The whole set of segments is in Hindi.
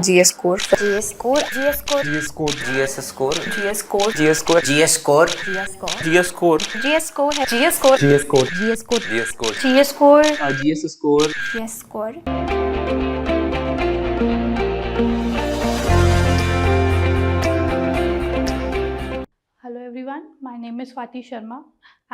GS score, GS score, GS score, GS score, GS score, GS score, GS score, GS score, GS score, GS score, GS score है, GS score, GS score, GS score, GS score, GS score, GS score. GS score. Hello everyone, my name is Swati Sharma.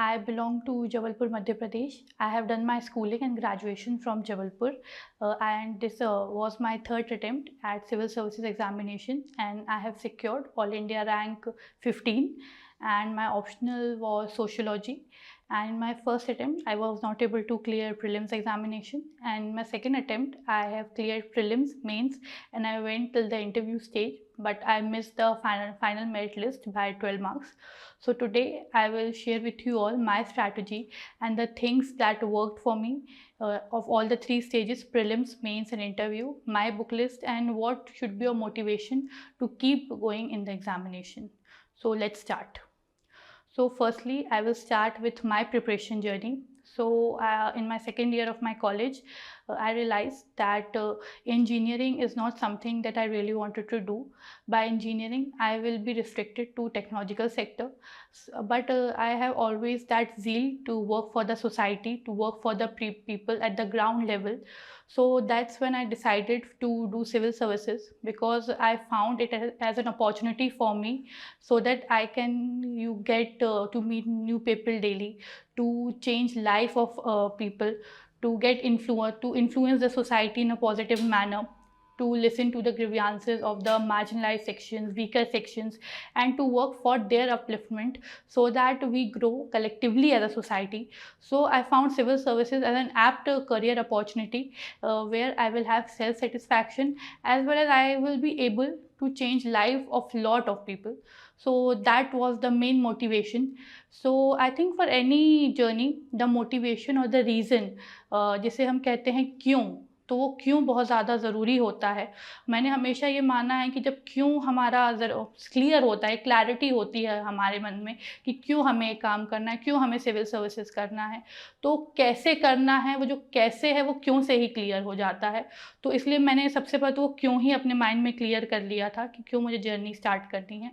I belong to Jabalpur, Madhya Pradesh. I have done my schooling and graduation from Jabalpur, and this was my third attempt at civil services examination, and I have secured All India rank 15, and my optional was sociology. And in my first attempt, I was not able to clear prelims examination, and my second attempt, I have cleared prelims, mains, and I went till the interview stage, but I missed the final merit list by 12 marks. So today I will share with you all my strategy and the things that worked for me of all the three stages: prelims, mains and interview, my book list, and what should be your motivation to keep going in the examination. So let's start. So firstly, I will start with my preparation journey. So in my second year of my college, I realized that engineering is not something that I really wanted to do. By engineering, I will be restricted to technological sector. But I have always that zeal to work for the society, to work for the people at the ground level. So that's when I decided to do civil services, because I found it as an opportunity for me, so that I can get to meet new people daily, to change life of people, to get influence the society in a positive manner, to listen to the grievances of the marginalized sections, weaker sections, and to work for their upliftment, so that we grow collectively as a society. So I found civil services as an apt career opportunity, where I will have self-satisfaction, as well as I will be able to change life of lot of people. So that was the main motivation. So I think for any journey, the motivation or the reason, जिसे हम कहते हैं क्यों, तो वो क्यों बहुत ज़्यादा ज़रूरी होता है. मैंने हमेशा ये माना है कि जब क्यों हमारा क्लियर होता है, क्लैरिटी होती है हमारे मन में कि क्यों हमें काम करना है, क्यों हमें सिविल सर्विसेज करना है, तो कैसे करना है, वो जो कैसे है वो क्यों से ही क्लियर हो जाता है. तो इसलिए मैंने सबसे पहले तो वो क्यों ही अपने माइंड में क्लियर कर लिया था कि क्यों मुझे जर्नी स्टार्ट करनी है.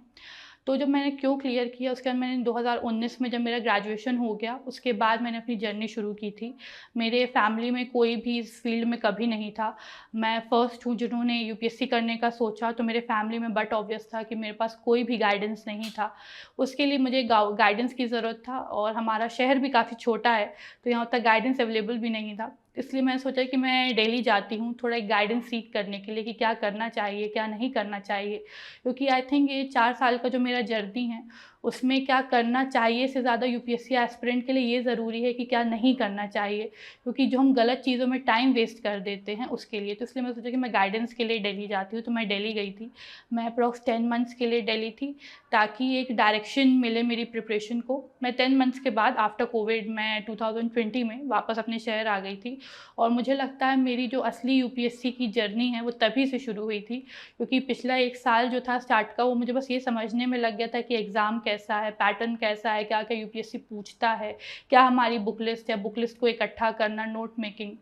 तो जब मैंने क्यों क्लियर किया, उसके बाद मैंने 2019 में जब मेरा ग्रेजुएशन हो गया, उसके बाद मैंने अपनी जर्नी शुरू की थी. मेरे फैमिली में कोई भी इस फील्ड में कभी नहीं था. मैं फर्स्ट हूँ जिन्होंने यूपीएससी करने का सोचा, तो मेरे फैमिली में बट ऑब्वियस था कि मेरे पास कोई भी गाइडेंस नहीं था. उसके लिए मुझे गाइडेंस की ज़रूरत था, और हमारा शहर भी काफ़ी छोटा है, तो यहाँ तक गाइडेंस अवेलेबल भी नहीं था. इसलिए मैंने सोचा कि मैं दिल्ली जाती हूँ थोड़ा एक गाइडेंस सीख करने के लिए कि क्या करना चाहिए, क्या नहीं करना चाहिए. क्योंकि आई थिंक ये 4 साल का जो मेरा जर्नी है, उसमें क्या करना चाहिए से ज़्यादा यूपीएससी एस्पिरेंट के लिए ये ज़रूरी है कि क्या नहीं करना चाहिए, क्योंकि जो हम गलत चीज़ों में टाइम वेस्ट कर देते हैं उसके लिए. तो इसलिए मैं सोचा कि मैं गाइडेंस के लिए दिल्ली जाती हूँ. तो मैं दिल्ली गई थी. मैं अप्रॉक्स 10 मंथ्स के लिए दिल्ली थी, ताकि एक डायरेक्शन मिले मेरी प्रिपरेशन को. मैं 10 मंथ्स के बाद आफ्टर कोविड मैं 2020 में वापस अपने शहर आ गई थी. और मुझे लगता है मेरी जो असली यूपीएससी की जर्नी है वो तभी से शुरू हुई थी, क्योंकि पिछला 1 साल जो था स्टार्ट का, वो मुझे बस ये समझने में लग गया था कि एग्ज़ाम कैसा है, पैटर्न कैसा है, क्या क्या यूपीएससी पूछता है, क्या हमारी बुक लिस्ट है, बुक लिस्ट को इकट्ठा करना, नोट मेकिंग.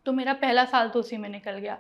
तो मेरा पहला साल तो उसी में निकल गया.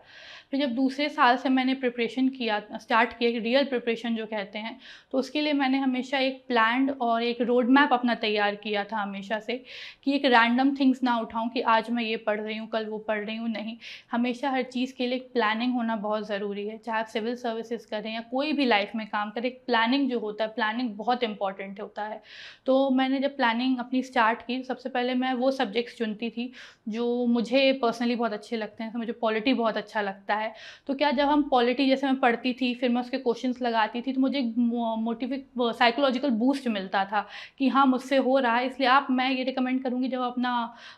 फिर जब दूसरे साल से मैंने प्रिपरेशन किया, स्टार्ट किया, रियल प्रिपरेशन जो कहते हैं, तो उसके लिए मैंने हमेशा एक प्लान्ड और एक रोड मैप अपना तैयार किया था हमेशा से, कि एक रैंडम थिंग्स ना उठाऊं कि आज मैं ये पढ़ रही हूँ, कल वो पढ़ रही हूँ. नहीं, हमेशा हर चीज़ के लिए एक प्लानिंग होना बहुत ज़रूरी है. चाहे आप सिविल सर्विसेज करें या कोई भी लाइफ में काम करें, एक प्लानिंग जो होता है, प्लानिंग बहुत इंपॉर्टेंट होता है. तो मैंने जब प्लानिंग अपनी स्टार्ट की, सबसे पहले मैं वो सब्जेक्ट्स चुनती थी जो मुझे पर्सनली बहुत अच्छे लगते हैं. तो मुझे पॉलिटी बहुत अच्छा लगता है. तो क्या, जब हम पॉलिटी जैसे मैं पढ़ती थी, फिर मैं उसके क्वेश्चंस लगाती थी, तो मुझे मोटिवेट साइकोलॉजिकल बूस्ट मिलता था कि हाँ मुझसे हो रहा है. इसलिए मैं ये रिकमेंड करूँगी, जब अपना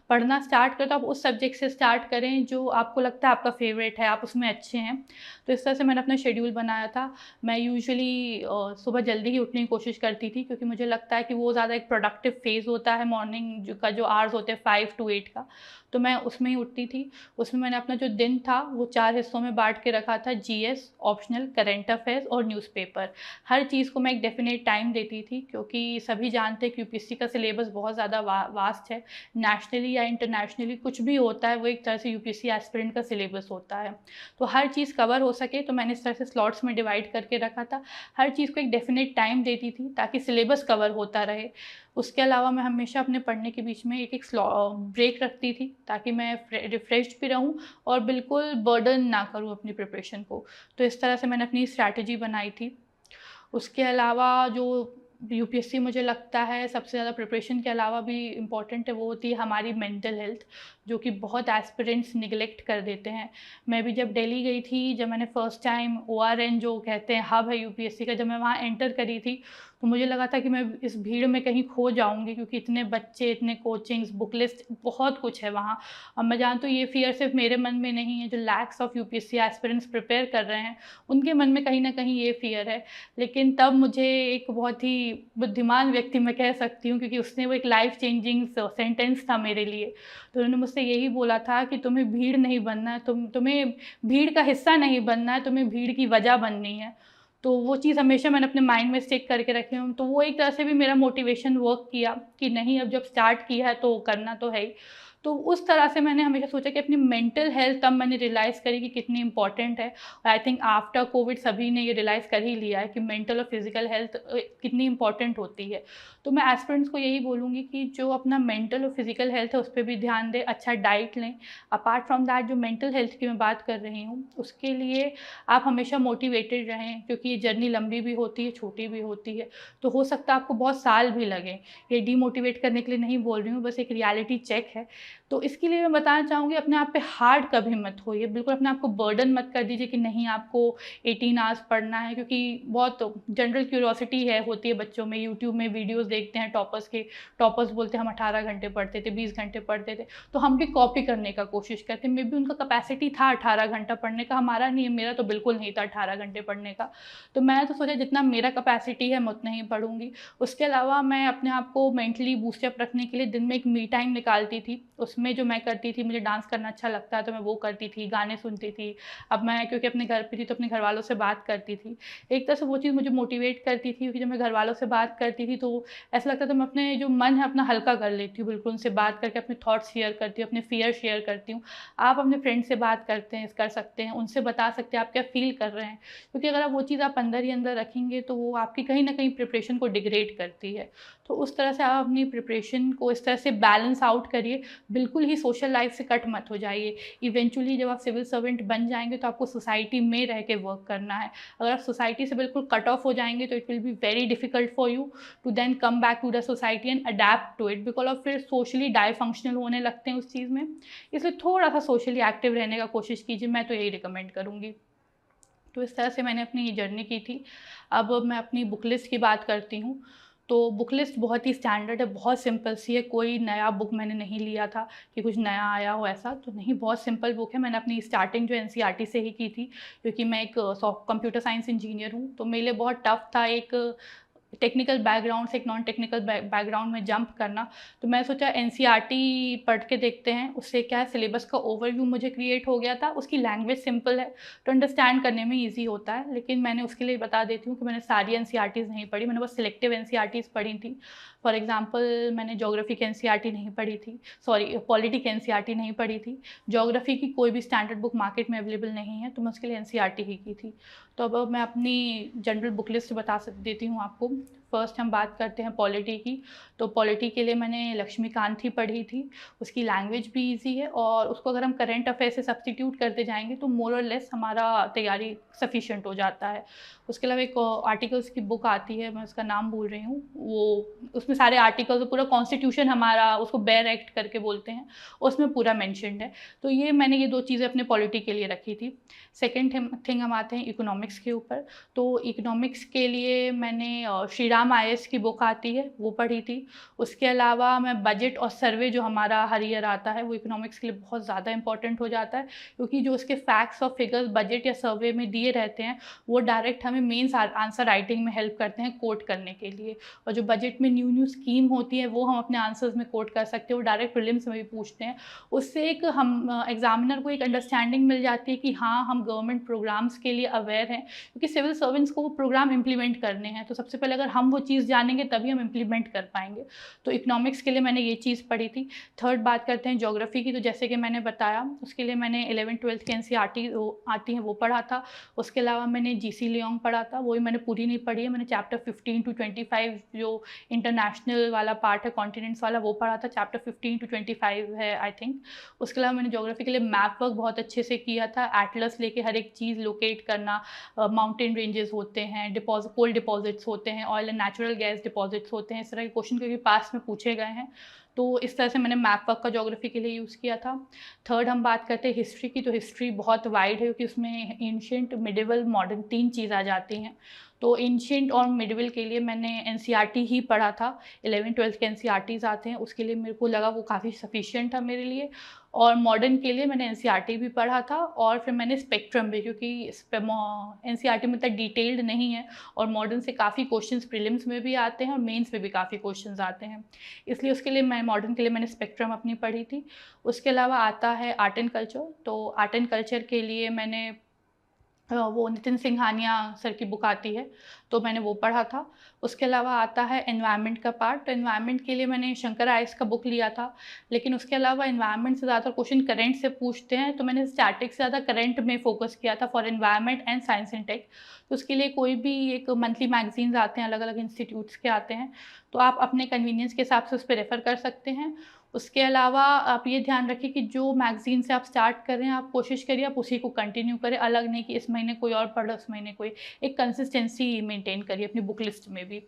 पढ़ना स्टार्ट करें तो आप उस सब्जेक्ट से स्टार्ट करें जो आपको लगता है आपका फेवरेट है, आप उसमें अच्छे हैं. तो इस तरह से मैंने अपना शेड्यूल बनाया था. मैं यूजुअली सुबह जल्दी ही उठने की कोशिश करती थी, क्योंकि मुझे लगता है कि वो ज़्यादा एक प्रोडक्टिव फेज़ होता है मॉर्निंग का, जो आवर्स होते हैं 5 to 8 का. तो मैं उसमें ही उठती थी. उसमें मैंने अपना जो दिन था वो 4 हिस्सों हिस्सों में बांट के रखा था, जीएस, ऑप्शनल, करंट अफेयर्स और न्यूज़पेपर। हर चीज़ को मैं एक डेफिनेट टाइम देती थी, क्योंकि सभी जानते हैं कि यूपीएससी का सिलेबस बहुत ज़्यादा वास्ट है। नेशनली या इंटरनेशनली कुछ भी होता है वो एक तरह से यूपीएससी एस्पिरेंट का सिलेबस होता है। तो हर चीज़ कवर हो सके तो मैंने इस तरह से स्लॉट्स में डिवाइड करके रखा था। हर चीज़ को एक डेफिनेट टाइम देती थी ताकि सिलेबस कवर होता रहे। उसके अलावा मैं हमेशा अपने पढ़ने के बीच में एक ब्रेक रखती थी ताकि मैं रिफ्रेश्ड भी रहूं और बिल्कुल बर्डन ना करूं अपनी प्रिपरेशन को। तो इस तरह से मैंने अपनी स्ट्रैटेजी बनाई थी। उसके अलावा जो यूपीएससी मुझे लगता है सबसे ज़्यादा प्रिपरेशन के अलावा भी इम्पॉर्टेंट है, वो होती है हमारी मेंटल हेल्थ, जो कि बहुत एस्पिरेंट्स निगलेक्ट कर देते हैं। मैं भी जब दिल्ली गई थी, जब मैंने फ़र्स्ट टाइम ओआरएन जो कहते हैं हब है यूपीएससी का, जब मैं वहाँ एंटर करी थी तो मुझे लगा था कि मैं इस भीड़ में कहीं खो जाऊँगी, क्योंकि इतने बच्चे, इतने कोचिंग्स, बुक लिस्ट, बहुत कुछ है वहाँ। और मैं जानती हूँ ये फ़ियर सिर्फ मेरे मन में नहीं है, जो lakhs of UPSC aspirants prepare कर रहे हैं उनके मन में कहीं ना कहीं ये फ़ियर है। लेकिन तब मुझे एक बहुत ही बुद्धिमान व्यक्ति मैं कह सकती हूँ, क्योंकि उसने वो एक लाइफ चेंजिंग सेंटेंस था मेरे लिए। तो उन्होंने मुझसे यही बोला था कि तुम्हें भीड़ नहीं बनना है, तुम्हें भीड़ का हिस्सा नहीं बनना है, तुम्हें भीड़ की वजह बननी है। तो वो चीज़ हमेशा मैंने अपने माइंड में स्टिक करके रखी हूँ। तो वो एक तरह से भी मेरा मोटिवेशन वर्क किया कि नहीं, अब जब स्टार्ट किया है तो करना तो है ही। तो उस तरह से मैंने हमेशा सोचा कि अपनी मेंटल हेल्थ तब मैंने रियलाइज़ करी कि कितनी इंपॉर्टेंट है। और आई थिंक आफ्टर कोविड सभी ने ये रियलाइज़ कर ही लिया है कि मेंटल और फिजिकल हेल्थ कितनी इंपॉर्टेंट होती है। तो मैं एस्पिरेंट्स को यही बोलूँगी कि जो अपना मेंटल और फिजिकल हेल्थ है उस पर भी ध्यान दें, अच्छा डाइट लें। अपार्ट फ्रॉम दैट जो मेंटल हेल्थ की मैं बात कर रही हूँ उसके लिए आप हमेशा मोटिवेटेड रहें, क्योंकि ये जर्नी लंबी भी होती है, छोटी भी होती है। तो हो सकता है आपको बहुत साल भी लगें। ये डीमोटिवेट करने के लिए नहीं बोल रही हूँ, बस एक रियलिटी चेक है। तो इसके लिए मैं बताना चाहूँगी, अपने आप पे हार्ड कभी मत होइए, बिल्कुल अपने आप को बर्डन मत कर दीजिए कि नहीं आपको 18 आवर्स पढ़ना है, क्योंकि बहुत जनरल क्यूरियोसिटी होती है बच्चों में। यूट्यूब में वीडियोस देखते हैं टॉपर्स के, टॉपर्स बोलते हैं हम 18 घंटे पढ़ते थे, 20 घंटे पढ़ते थे। तो हम भी कॉपी करने का कोशिश करते हैं। मे बी उनका कैपेसिटी था 18 घंटा पढ़ने का, हमारा नहीं है, मेरा तो बिल्कुल नहीं था 18 घंटे पढ़ने का। तो मैं तो सोचा जितना मेरा कैपेसिटी है मैं उतना ही पढ़ूंगी। उसके अलावा मैं अपने आप को मेंटली बूस्टअप रखने के लिए दिन में एक मी टाइम निकालती थी। उसमें जो मैं करती थी, मुझे डांस करना अच्छा लगता है तो मैं वो करती थी, गाने सुनती थी। अब मैं क्योंकि अपने घर पे थी तो अपने घर वालों से बात करती थी। एक तरह से वो चीज़ मुझे मोटिवेट करती थी, क्योंकि जब मैं घर वालों से बात करती थी तो ऐसा लगता था मैं अपने जो मन है अपना हल्का कर लेती हूँ, बिल्कुल उनसे बात करके अपने थॉट्स शेयर करती हूँ, अपने फियर शेयर करती हूँ। आप अपने फ्रेंड से बात करते हैं, कर सकते हैं, उनसे बता सकते हैं आप क्या फील कर रहे हैं, क्योंकि अगर आप वो चीज़ आप अंदर ही अंदर रखेंगे तो वो आपकी कहीं ना कहीं प्रिपरेशन को डिग्रेड करती है। तो उस तरह से आप अपनी प्रिपरेशन को इस तरह से बैलेंस आउट करिए, बिल्कुल ही सोशल लाइफ से कट मत हो जाइए। इवेंचुअली जब आप सिविल सर्वेंट बन जाएंगे तो आपको सोसाइटी में रह के वर्क करना है। अगर आप सोसाइटी से बिल्कुल कट ऑफ हो जाएंगे तो it will be very difficult for you to then come back to the society and adapt to it, because आप फिर सोशली डाई फंक्शनल होने लगते हैं उस चीज़ में। इसलिए थोड़ा सा सोशली एक्टिव रहने का कोशिश कीजिए, मैं तो यही रिकमेंड करूँगी। तो इस तरह से मैंने अपनी जर्नी की थी। अब मैं अपनी बुक लिस्ट की बात करती हूँ। तो बुक लिस्ट बहुत ही स्टैंडर्ड है, बहुत सिंपल सी है। कोई नया बुक मैंने नहीं लिया था कि कुछ नया आया हो, ऐसा तो नहीं, बहुत सिंपल बुक है। मैंने अपनी स्टार्टिंग जो एनसीईआरटी से ही की थी, क्योंकि मैं एक कंप्यूटर साइंस इंजीनियर हूँ। तो मेरे लिए बहुत टफ था एक टेक्निकल बैकग्राउंड से एक नॉन टेक्निकल बैकग्राउंड में जंप करना। तो मैं सोचा एनसीईआरटी पढ़ के देखते हैं, उससे क्या है, सिलेबस का ओवरव्यू मुझे क्रिएट हो गया था। उसकी लैंग्वेज सिंपल है तो अंडरस्टैंड करने में ईजी होता है। लेकिन मैंने उसके लिए बता देती हूँ कि मैंने सारी एनसीईआरटीज़ नहीं पढ़ी, मैंने बस सिलेक्टिव एनसीईआरटीज़ पढ़ी थी। फॉर एग्जाम्पल मैंने जोग्राफी की एनसीईआरटी नहीं पढ़ी थी, सॉरी पॉलिटी की एनसीईआरटी नहीं पढ़ी थी। जोग्राफी की कोई भी स्टैंडर्ड बुक मार्केट में अवेलेबल नहीं है तो मैं उसके लिए एनसीईआरटी ही की थी। तो अब मैं अपनी जनरल बुक लिस्ट बता देती हूँ आपको। फर्स्ट हम बात करते हैं पॉलिटी की। तो पॉलिटी के लिए मैंने लक्ष्मीकांत ही पढ़ी थी। उसकी लैंग्वेज भी इजी है और उसको अगर हम करंट अफेयर से सब्स्टिट्यूट करते जाएंगे तो मोर और लेस हमारा तैयारी सफिशिएंट हो जाता है। उसके अलावा एक आर्टिकल्स की बुक आती है, मैं उसका नाम भूल रही हूँ, वो उसमें सारे आर्टिकल्स, पूरा कॉन्स्टिट्यूशन हमारा, उसको बेयर एक्ट करके बोलते हैं, उसमें पूरा मैंशनड है। तो ये मैंने ये दो चीज़ें अपने पॉलिटी के लिए रखी थी। सेकेंड थिंग हम आते हैं इकोनॉमिक्स के ऊपर। तो इकोनॉमिक्स के लिए मैंने श्री राम एग्ज़ाम IAS की बुक आती है वो पढ़ी थी। उसके अलावा मैं बजट और सर्वे जो हमारा हर ईयर आता है वो इकोनॉमिक्स के लिए बहुत ज़्यादा इंपॉर्टेंट हो जाता है, क्योंकि जो उसके फैक्ट्स और फिगर्स बजट या सर्वे में दिए रहते हैं वो डायरेक्ट हमें मेंस आंसर राइटिंग में हेल्प करते हैं कोट करने के लिए। और जो बजट में न्यू न्यू स्कीम होती है वो हम अपने आंसर्स में कोट कर सकते हैं, वो डायरेक्ट प्रीलिम्स में भी पूछते हैं। उससे एक हम एग्जामिनर को एक अंडरस्टैंडिंग मिल जाती है कि हाँ हम गवर्नमेंट प्रोग्राम्स के लिए अवेयर हैं, क्योंकि सिविल सर्वेंट्स को वो प्रोग्राम इम्प्लीमेंट करने हैं। तो सबसे पहले अगर हम वो चीज़ जानेंगे तभी हम इम्प्लीमेंट कर पाएंगे। तो इकोनॉमिक्स के लिए मैंने ये चीज़ पढ़ी थी। थर्ड बात करते हैं ज्योग्राफी की, तो जैसे कि मैंने बताया उसके लिए मैंने 11th-12th के NCERT आती हैं वो पढ़ा था। उसके अलावा मैंने GC लियोंग पढ़ा था, वो भी मैंने पूरी नहीं पढ़ी है, मैंने चैप्टर 15 to 25 जो इंटरनेशनल वाला पार्ट है कॉन्टिनेंट्स वाला वो पढ़ा था, चैप्टर 15 to 25 है आई थिंक। उसके अलावा मैंने ज्योग्राफी के लिए मैप वर्क बहुत अच्छे से किया था, एटलस लेके हर एक चीज़ लोकेट करना, माउंटेन रेंजेस होते हैं, कोल डिपॉजिट्स होते हैं, oil and natural gas deposits होते हैं, इस तरह के क्वेश्चन क्योंकि पास में पूछे गए हैं, तो इस तरह से मैंने मैप वर्क का ज्योग्राफी के लिए यूज़ किया था। थर्ड हम बात करते हैं हिस्ट्री की, तो हिस्ट्री बहुत वाइड है क्योंकि उसमें एंशिएंट, मिडिवल, मॉडर्न 3 चीज़ आ जाती हैं। तो एंशिएंट और मिडिवल के लिए मैंने NCERT ही पढ़ा था, 11th-12th के NCERTs आते हैं, उसके लिए मेरे को लगा वो काफ़ी सफिशिएंट था मेरे लिए। और मॉडर्न के लिए मैंने NCERT भी पढ़ा था और फिर मैंने स्पेक्ट्रम भी, क्योंकि NCERT में इतना डिटेल्ड नहीं है और मॉडर्न से काफ़ी क्वेश्चंस प्रीलिम्स में भी आते हैं और मेंस में भी काफ़ी क्वेश्चंस आते हैं, इसलिए उसके लिए मैं मॉडर्न के लिए मैंने स्पेक्ट्रम अपनी पढ़ी थी। उसके अलावा आता है आर्ट एंड कल्चर, तो आर्ट एंड कल्चर के लिए मैंने वो नितिन सिंघानिया सर की बुक आती है तो मैंने वो पढ़ा था। उसके अलावा आता है एनवायरनमेंट का पार्ट, तो एनवायरनमेंट के लिए मैंने शंकर आइस का बुक लिया था, लेकिन उसके अलावा एनवायरनमेंट से ज़्यादा क्वेश्चन करंट से पूछते हैं तो मैंने स्टैटिक से ज़्यादा करंट में फोकस किया था for environment and science and tech. तो उसके लिए कोई भी एक मंथली मैगजीन्स आते हैं, अलग अलग इंस्टीट्यूट्स के आते हैं, तो आप अपने कन्वीनियंस के हिसाब से उस पर रेफ़र कर सकते हैं। उसके अलावा आप ये ध्यान रखिए कि जो मैगज़ीन से आप स्टार्ट कर रहे हैं आप कोशिश करिए आप उसी को कंटिन्यू करें, अलग नहीं कि इस महीने कोई और पढ़ रहा, उस महीने कोई, एक कंसिस्टेंसी मेंटेन करिए अपनी बुक लिस्ट में भी।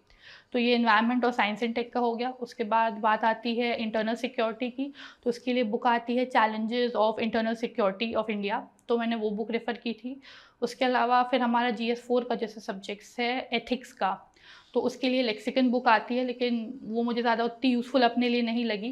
तो ये एनवायरनमेंट और साइंस एंड टेक का हो गया। उसके बाद बात आती है इंटरनल सिक्योरिटी की, तो उसके लिए बुक आती है challenges of internal security of India, तो मैंने वो बुक रेफ़र की थी। उसके अलावा फिर हमारा GS4 का जैसे सब्जेक्ट्स है एथिक्स का, तो उसके लिए लेक्सिकन बुक आती है, लेकिन वो मुझे ज़्यादा उतनी यूज़फुल अपने लिए नहीं लगी।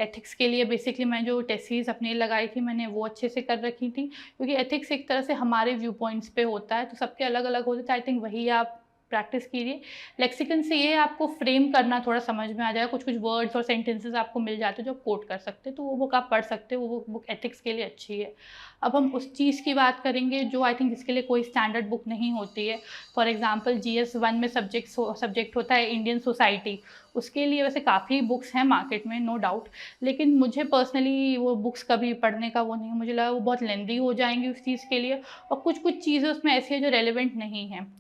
एथिक्स के लिए बेसिकली मैं जो टेस्ट सीरीज़ अपने लिए लगाई थी मैंने वो अच्छे से कर रखी थी, क्योंकि एथिक्स एक तरह से हमारे व्यू पॉइंट्स पे होता है, तो सबके अलग अलग होते थे। आई थिंक वही आप प्रैक्टिस कीजिए। लेक्सिकन से ये आपको फ्रेम करना थोड़ा समझ में आ जाएगा, कुछ कुछ वर्ड्स और सेंटेंसेस आपको मिल जाते हैं जो आप कोट कर सकते हैं, तो वो बुक आप पढ़ सकते हो, वो बुक एथिक्स के लिए अच्छी है। अब हम उस चीज़ की बात करेंगे जो आई थिंक जिसके लिए कोई स्टैंडर्ड बुक नहीं होती है। फॉर एग्जांपल GS1 में सब्जेक्ट होता है इंडियन सोसाइटी, उसके लिए वैसे काफ़ी बुक्स हैं मार्केट में नो डाउट, लेकिन मुझे पर्सनली वो बुक्स कभी पढ़ने का वो नहीं, मुझे लगा वो बहुत लेंदी हो जाएंगी उस चीज़ के लिए, और कुछ कुछ चीज़ें उसमें ऐसी है जो रेलिवेंट नहीं हैं।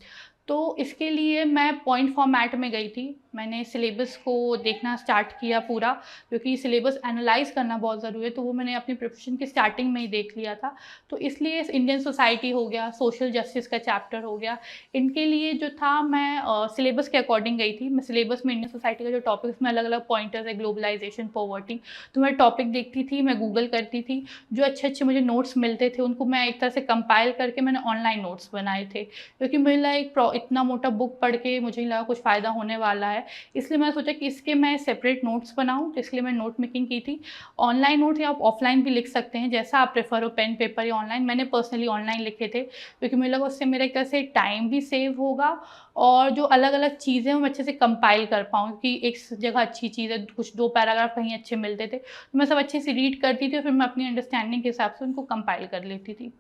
तो इसके लिए मैं पॉइंट फॉर्मेट में गई थी, मैंने सिलेबस को देखना स्टार्ट किया पूरा, क्योंकि सिलेबस एनालाइज करना बहुत ज़रूरी है, तो वो मैंने अपनी प्रिपरेशन की स्टार्टिंग में ही देख लिया था। तो इसलिए इंडियन सोसाइटी हो गया, सोशल जस्टिस का चैप्टर हो गया, इनके लिए जो था मैं सिलेबस के अकॉर्डिंग गई थी। मैं सिलेबस में इंडियन सोसाइटी का जो टॉपिक्स में अलग अलग पॉइंटर्स है, ग्लोबलाइजेशन, पॉवर्टी, तो मैं टॉपिक देखती थी, मैं गूगल करती थी, जो अच्छे अच्छे मुझे नोट्स मिलते थे उनको मैं एक तरह से कंपाइल करके मैंने ऑनलाइन नोट्स बनाए थे, क्योंकि मुझे लगा इतना मोटा बुक पढ़ के मुझे नहीं लगा कुछ फ़ायदा होने वाला है, इसलिए मैंने सोचा कि इसके मैं सेपरेट नोट्स बनाऊं, तो इसलिए मैं नोट मेकिंग की थी। ऑनलाइन नोट या आप ऑफलाइन भी लिख सकते हैं, जैसा आप प्रेफर हो, पेन पेपर या ऑनलाइन। मैंने पर्सनली ऑनलाइन लिखे थे, क्योंकि मुझे लगा उससे मेरा एक तरह से टाइम भी सेव होगा और जो अलग अलग चीज़ें मैं अच्छे से कंपाइल कर पाऊँ, क्योंकि एक जगह अच्छी चीज़ है, कुछ 2 पैराग्राफ कहीं अच्छे मिलते थे, तो मैं सब अच्छे से रीड करती थी और फिर मैं अपनी अंडरस्टैंडिंग के हिसाब से उनको कंपाइल कर लेती थी।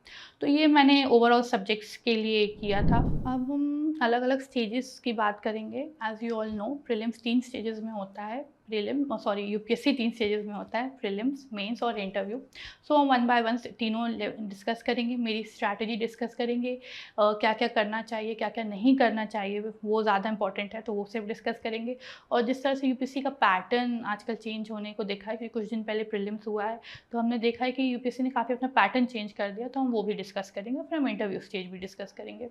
तो ये मैंने ओवरऑल सब्जेक्ट्स के लिए किया था। अब हम अलग अलग स्टेजेस की बात करेंगे। As you all know prelims 3 stages में होता है, यूपीएससी 3 स्टेजेस में होता है, प्रीलिम्स, मेंस और इंटरव्यू। सो हम 1 बाय 1 तीनों डिस्कस करेंगे, मेरी स्ट्रैटेजी डिस्कस करेंगे, क्या क्या करना चाहिए, क्या क्या नहीं करना चाहिए, वो ज़्यादा इंपॉर्टेंट है तो वो सिर्फ डिस्कस करेंगे। और जिस तरह से यूपीएससी का पैटर्न आजकल चेंज होने को देखा है, क्योंकि कुछ दिन पहले प्रीलिम्स हुआ है, तो हमने देखा है कि यूपीएससी ने काफ़ी अपना पैटर्न चेंज कर दिया, तो हम वो भी डिस्कस करेंगे, फिर हम इंटरव्यू स्टेज भी डिस्कस करेंगे।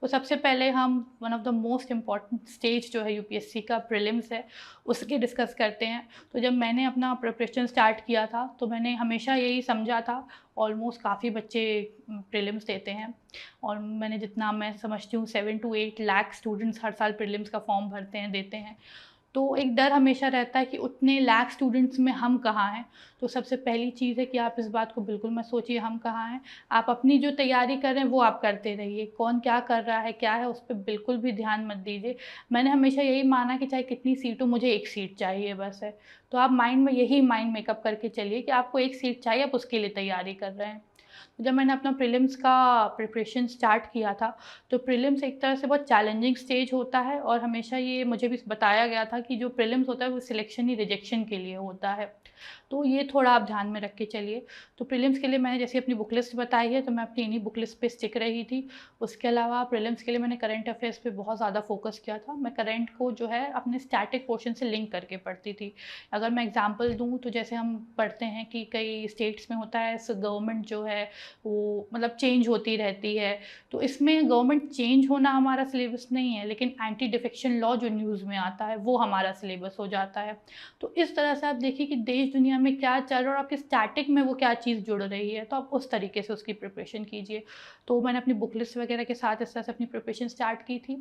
तो सबसे पहले हम one of the most important stage जो है यूपीएससी का प्रीलिम्स है, उसके डिस्कस डिस्कस करते हैं। तो जब मैंने अपना प्रिपरेशन स्टार्ट किया था तो मैंने हमेशा यही समझा था, ऑलमोस्ट काफ़ी बच्चे प्रीलिम्स देते हैं और मैंने जितना मैं समझती हूँ 7 to 8 लाख स्टूडेंट्स हर साल प्रीलिम्स का फॉर्म भरते हैं, देते हैं। तो एक डर हमेशा रहता है कि उतने लाख स्टूडेंट्स में हम कहाँ हैं। तो सबसे पहली चीज़ है कि आप इस बात को बिल्कुल मत सोचिए हम कहाँ हैं। आप अपनी जो तैयारी कर रहे हैं वो आप करते रहिए, कौन क्या कर रहा है क्या है उस पर बिल्कुल भी ध्यान मत दीजिए। मैंने हमेशा यही माना कि चाहे कितनी सीट हो, मुझे एक सीट चाहिए बस है। तो आप माइंड में यही माइंड मेकअप करके चलिए कि आपको एक सीट चाहिए, आप उसके लिए तैयारी कर रहे हैं। जब मैंने अपना प्रीलिम्स का प्रिपरेशन स्टार्ट किया था तो प्रीलिम्स एक तरह से बहुत चैलेंजिंग स्टेज होता है और हमेशा ये मुझे भी बताया गया था कि जो प्रीलिम्स होता है वो सिलेक्शन ही रिजेक्शन के लिए होता है। तो ये थोड़ा आप ध्यान में रख के चलिए। तो प्रीलिम्स के लिए मैंने जैसे अपनी बुक लिस्ट बताई है तो मैं अपनी इन्हीं बुक लिस्ट पे स्टिक रही थी। उसके अलावा प्रीलिम्स के लिए मैंने करंट अफेयर्स पे बहुत ज़्यादा फोकस किया था। मैं करंट को जो है अपने स्टैटिक पोर्शन से लिंक करके पढ़ती थी। अगर मैं एग्जांपल दूँ तो जैसे हम पढ़ते हैं कि कई स्टेट्स में होता है गवर्नमेंट जो है वो मतलब चेंज होती रहती है। तो इसमें गवर्नमेंट चेंज होना हमारा सिलेबस नहीं है, लेकिन एंटी डिफेक्शन लॉ जो न्यूज़ में आता है वो हमारा सिलेबस हो जाता है। तो इस तरह से आप देखिए कि देश दुनिया में क्या चल रहा है और आपके स्टैटिक में वो क्या चीज़ जुड़ रही है, तो आप उस तरीके से उसकी प्रिपरेशन कीजिए। तो मैंने अपनी बुक लिस्ट वगैरह के साथ इस तरह से अपनी प्रिपरेशन स्टार्ट की थी।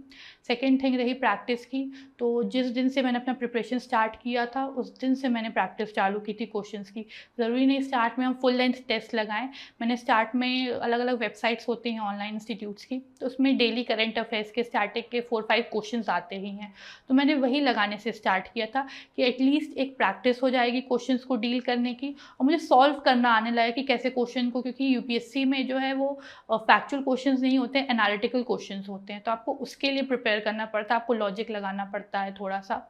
सेकेंड थिंग रही प्रैक्टिस की। तो जिस दिन से मैंने अपना प्रिपरेशन स्टार्ट किया था उस दिन से मैंने प्रैक्टिस चालू की थी क्वेश्चंस की। ज़रूरी नहीं स्टार्ट में हम फुल लेंथ टेस्ट लगाएं। मैंने स्टार्ट में अलग अलग वेबसाइट्स होती हैं ऑनलाइन इंस्टीट्यूट्स की, तो उसमें डेली करंट अफेयर्स के स्टैटिक के 4-5 क्वेश्चंस आते ही हैं। तो मैंने वही लगाने से स्टार्ट किया था कि एटलीस्ट एक प्रैक्टिस हो जाएगी क्वेश्चंस को डील करने की और मुझे सॉल्व करना आने लगा कि कैसे क्वेश्चन को, क्योंकि यूपीएससी में जो है वो फैक्चुअल क्वेश्चंस नहीं होते, एनालिटिकल क्वेश्चंस होते हैं। तो आपको उसके लिए प्रिपेयर करना पड़ता है, आपको लॉजिक लगाना पड़ता है, थोड़ा सा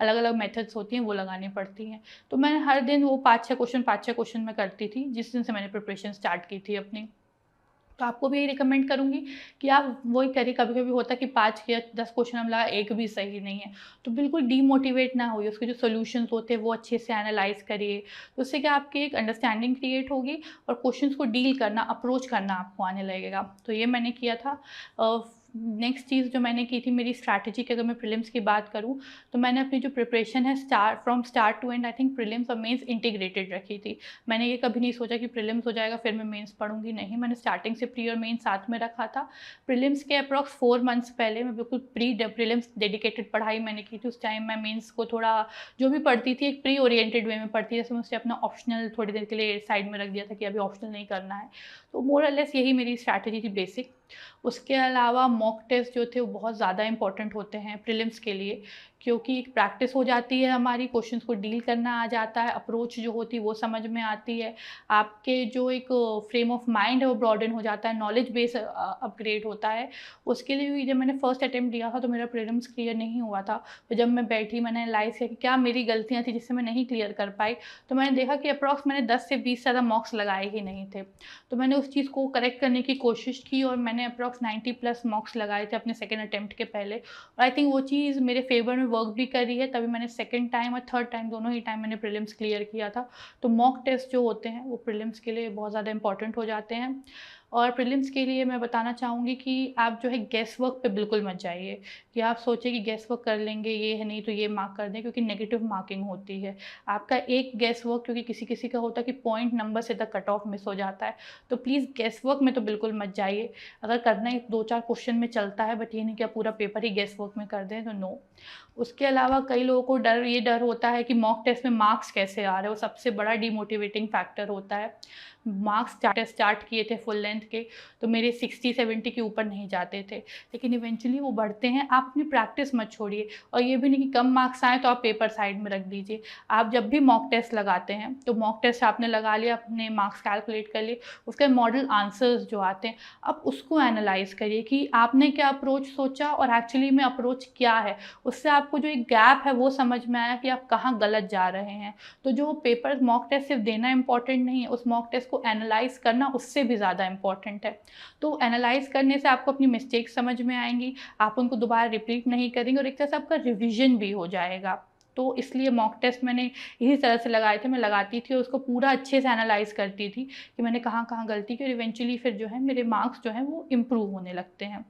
अलग अलग मेथड्स होती हैं वो लगानी पड़ती हैं। तो मैं हर दिन वो 5-6 क्वेश्चन मैं करती थी जिस दिन से मैंने प्रिपरेशन स्टार्ट की थी अपनी। तो आपको भी यही रिकमेंड करूँगी कि आप वही करिए। कभी-कभी होता है कि 5 या 10 क्वेश्चन हम लगा, एक भी सही नहीं है, तो बिल्कुल डीमोटिवेट ना होइए, उसके जो सॉल्यूशंस होते हैं वो अच्छे से एनालाइज़ करिए। तो उससे क्या आपकी एक अंडरस्टैंडिंग क्रिएट होगी और क्वेश्चंस को डील करना, अप्रोच करना आपको आने लगेगा। तो ये मैंने किया था। नेक्स्ट चीज़ जो मैंने की थी मेरी स्ट्रैटेजी की, अगर मैं प्रीलिम्स की बात करूँ तो मैंने अपनी जो प्रिपरेशन है from start to end I think prelims और मेंस इंटीग्रेटेड रखी थी। मैंने ये कभी नहीं सोचा कि प्रीलिम्स हो जाएगा फिर मैं मेंस पढ़ूंगी, नहीं, मैंने स्टार्टिंग से प्री और मेंस साथ में रखा था। प्रीलिम्स के अप्रॉक्स 4 मंथ्स पहले मैं बिल्कुल प्रीलिम्स डेडिकेटेड पढ़ाई मैंने की थी। उस टाइम मैं मेंस को थोड़ा जो भी पढ़ती थी एक प्री ओरिएंटेड वे में पढ़ती थी, जैसे मैं उससे अपना ऑप्शनल थोड़ी देर के लिए साइड में रख दिया था कि अभी ऑप्शनल नहीं करना है। तो मोर और लेस यही मेरी स्ट्रैटेजी थी बेसिक। उसके अलावा मॉक टेस्ट जो थे वो बहुत ज़्यादा इंपॉर्टेंट होते हैं प्रीलिम्स के लिए, क्योंकि एक प्रैक्टिस हो जाती है हमारी, क्वेश्चंस को डील करना आ जाता है, अप्रोच जो होती है वो समझ में आती है, आपके जो एक फ्रेम ऑफ माइंड है वो ब्रॉडन हो जाता है, नॉलेज बेस अपग्रेड होता है। उसके लिए भी जब मैंने फर्स्ट अटेम्प्ट दिया था तो मेरा प्रीलिम्स क्लियर नहीं हुआ था। तो जब मैं बैठी मैंने एनालाइज किया कि क्या मेरी गलतियाँ थी जिससे मैं नहीं क्लियर कर पाई, तो मैंने देखा कि अप्रॉक्स मैंने 10 से 20 ज़्यादा मार्क्स लगाए ही नहीं थे। तो मैंने उस चीज़ को करेक्ट करने की कोशिश की और मैंने अप्रॉक्स 90+ मार्क्स लगाए थे अपने सेकेंड अटेम्प्ट के पहले। और आई थिंक वो चीज़ मेरे फेवर में वर्क भी करी है, तभी मैंने सेकंड टाइम और थर्ड टाइम दोनों ही टाइम मैंने प्रीलिम्स क्लियर किया था। तो मॉक टेस्ट जो होते हैं वो प्रीलिम्स के लिए बहुत ज़्यादा इंपॉर्टेंट हो जाते हैं। और प्रीलिम्स के लिए मैं बताना चाहूँगी कि आप जो है गेस वर्क पे बिल्कुल मत जाइए कि आप सोचिए कि गेस वर्क कर लेंगे, ये है नहीं तो ये मार्क कर दें, क्योंकि नेगेटिव मार्किंग होती है। आपका एक गेस वर्क, क्योंकि किसी किसी का होता है कि पॉइंट नंबर से तक कट ऑफ मिस हो जाता है, तो प्लीज़ गेस वर्क में तो बिल्कुल मत जाइए। अगर करना है 2-4 क्वेश्चन में चलता है, बट ये नहीं कि आप पूरा पेपर ही गेस वर्क में कर दें, तो नो। उसके अलावा कई लोगों को ये डर होता है कि मॉक टेस्ट में मार्क्स कैसे आ रहे हैं, वो सबसे बड़ा डिमोटिवेटिंग फैक्टर होता है। मार्क्स स्टार्ट किए थे फुल लेंथ के तो मेरे 60-70 के ऊपर नहीं जाते थे, लेकिन इवेंचुअली वो बढ़ते हैं। आप अपनी प्रैक्टिस मत छोड़िए, और ये भी नहीं कि कम मार्क्स आए तो आप पेपर साइड में रख दीजिए। आप जब भी मॉक टेस्ट लगाते हैं तो मॉक टेस्ट आपने लगा लिया, अपने मार्क्स कैलकुलेट कर लिए, उसके मॉडल आंसर्स जो आते हैं आप उसको एनालाइज करिए कि आपने क्या अप्रोच सोचा और एक्चुअली में अप्रोच क्या है। उससे आपको जो एक गैप है वो समझ में आया कि आप कहाँ गलत जा रहे हैं। तो जो पेपर मॉक टेस्ट सिर्फ देना इंपॉर्टेंट नहीं है, उस मॉक टेस्ट को एनालाइज करना उससे भी ज़्यादा इंपॉर्टेंट है। तो एनालाइज करने से आपको अपनी मिस्टेक समझ में आएंगी, आप उनको दोबारा रिपीट नहीं करेंगे और एक तरह से आपका रिविजन भी हो जाएगा। तो इसलिए मॉक टेस्ट मैंने इसी तरह से लगाए थे, मैं लगाती थी और उसको पूरा अच्छे से एनालाइज करती थी कि मैंने कहाँ कहाँ गलती की, और इवेंचुअली फिर जो है मेरे मार्क्स जो हैं वो इम्प्रूव होने लगते हैं।